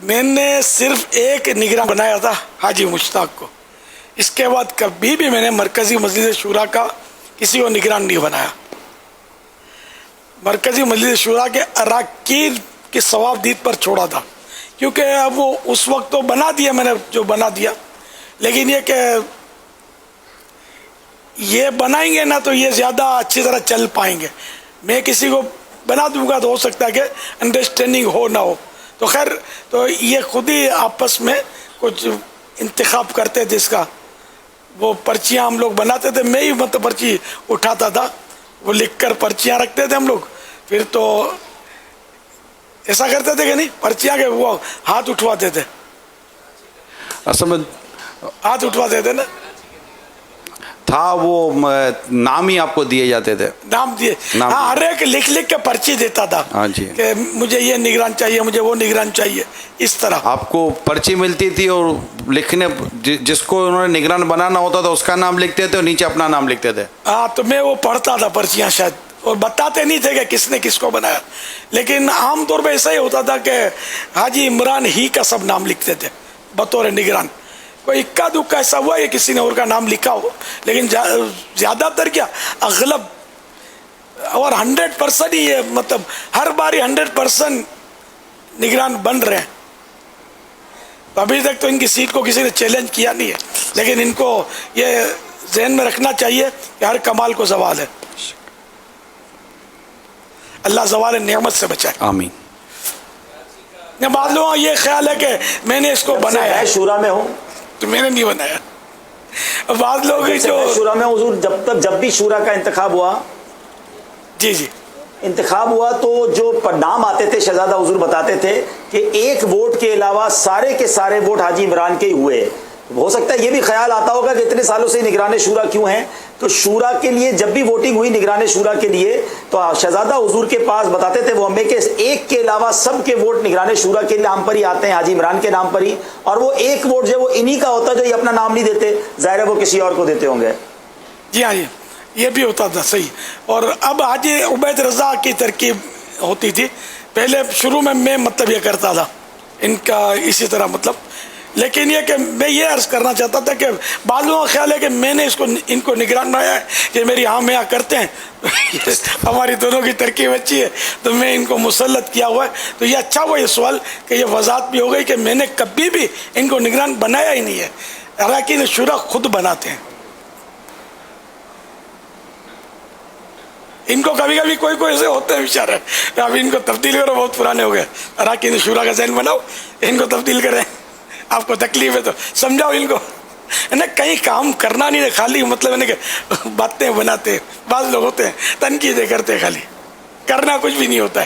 میں نے صرف ایک نگران بنایا تھا حاجی مشتاق کو. اس کے بعد کبھی بھی میں نے مرکزی مجلس شورا کا کسی کو نگران نہیں بنایا. مرکزی مجلس شورا کے اراکین کی ثوابدید پر چھوڑا تھا، کیونکہ اب وہ اس وقت تو بنا دیا میں نے جو بنا دیا، لیکن یہ کہ یہ بنائیں گے نا تو یہ زیادہ اچھی طرح چل پائیں گے. میں کسی کو بنا دوں گا تو ہو سکتا ہے کہ انڈرسٹینڈنگ ہو نہ ہو. تو خیر، تو یہ خود ہی آپس میں کچھ انتخاب کرتے تھے. اس کا وہ پرچیاں ہم لوگ بناتے تھے، میں ہی مطلب پرچی اٹھاتا تھا، وہ لکھ کر پرچیاں رکھتے تھے ہم لوگ. پھر تو ایسا کرتے تھے کہ نہیں، پرچیاں کے وہ ہاتھ اٹھواتے تھے، اصل میں ہاتھ اٹھواتے تھے نا، تھا وہ نام ہی آپ کو دیے جاتے تھے، نام دیے. ہاں، ہر ایک لکھ لکھ کے پرچی دیتا تھا. ہاں جی، کہ مجھے یہ نگران چاہیے، مجھے وہ نگران چاہیے. اس طرح آپ کو پرچی ملتی تھی اور لکھنے جس کو انہوں نے نگران بنانا ہوتا تھا اس کا نام لکھتے تھے اور نیچے اپنا نام لکھتے تھے. ہاں، تو میں وہ پڑھتا تھا پرچیاں شاید، اور بتاتے نہیں تھے کہ کس نے کس کو بنایا. لیکن عام طور پہ ایسا ہی ہوتا تھا کہ حاجی عمران ہی کا سب نام لکھتے تھے بطور نگران. کوئی اکا دکا ایسا ہوا ہے کسی نے اور کا نام لکھا ہو، لیکن زیادہ تر کیا اغلب اور 100% ہی یہ مطلب ہر باری 100% نگران بن رہے ہیں. ابھی تک تو ان کی سیٹ کو کسی نے چیلنج کیا نہیں ہے، لیکن ان کو یہ ذہن میں رکھنا چاہیے کہ ہر کمال کو زوال ہے. اللہ زوال نعمت سے بچائے، آمین. بعض لوگوں کا یہ خیال ہے کہ میں نے اس کو بنایا ہے، شورا میں ہوں تو میں نے نہیں بنایا. بعض لوگ جو شورا میں حضور جب بھی شورا کا انتخاب ہوا، جی جی انتخاب ہوا تو جو نام آتے تھے شہزادہ حضور بتاتے تھے کہ ایک ووٹ کے علاوہ سارے کے سارے ووٹ حاجی عمران کے ہی ہوئے. ہو سکتا ہے یہ بھی خیال آتا ہوگا کہ اتنے سالوں سے نگران شورا کیوں ہیں. تو شورا کے لیے جب بھی ووٹنگ ہوئی نگران شورا کے لیے تو شہزادہ حضور کے پاس بتاتے تھے وہ ہمیں کہ ایک کے علاوہ سب کے ووٹ نگران شورا کے نام پر ہی آتے ہیں، حاجی عمران کے نام پر ہی. اور وہ ایک ووٹ جو وہ انہی کا ہوتا جو یہ اپنا نام نہیں دیتے، ظاہر ہے وہ کسی اور کو دیتے ہوں گے. جی ہاں، یہ بھی ہوتا تھا صحیح. اور اب حاجی عبید رضا کی ترکیب ہوتی تھی. پہلے شروع میں مطلب یہ کرتا تھا ان کا اسی طرح مطلب. لیکن یہ کہ میں یہ عرض کرنا چاہتا تھا کہ بعض لوگوں کا خیال ہے کہ میں نے ان کو نگران بنایا ہے کہ میری ہاں میں کرتے ہیں. ہماری دونوں کی ترکیب اچھی ہے تو میں ان کو مسلط کیا ہوا ہے. تو یہ اچھا ہوا یہ سوال کہ یہ وضاحت بھی ہو گئی کہ میں نے کبھی بھی ان کو نگران بنایا ہی نہیں ہے. اراکین شورا خود بناتے ہیں. ان کو کبھی کبھی کوئی ایسے ہوتے ہیں بیچارے، ابھی ان کو تبدیل کرو، بہت پرانے ہو گئے. اراکین شورا کا ذہن بناؤ، ان کو تبدیل کریں. آپ کو تکلیف ہے تو سمجھاؤ ان کو. کہیں کام کرنا نہیں ہے، خالی مطلب ہے کہ باتیں بناتے. بعض لوگ ہوتے ہیں تنقیدیں کرتے، خالی کرنا کچھ بھی نہیں ہوتا ہے.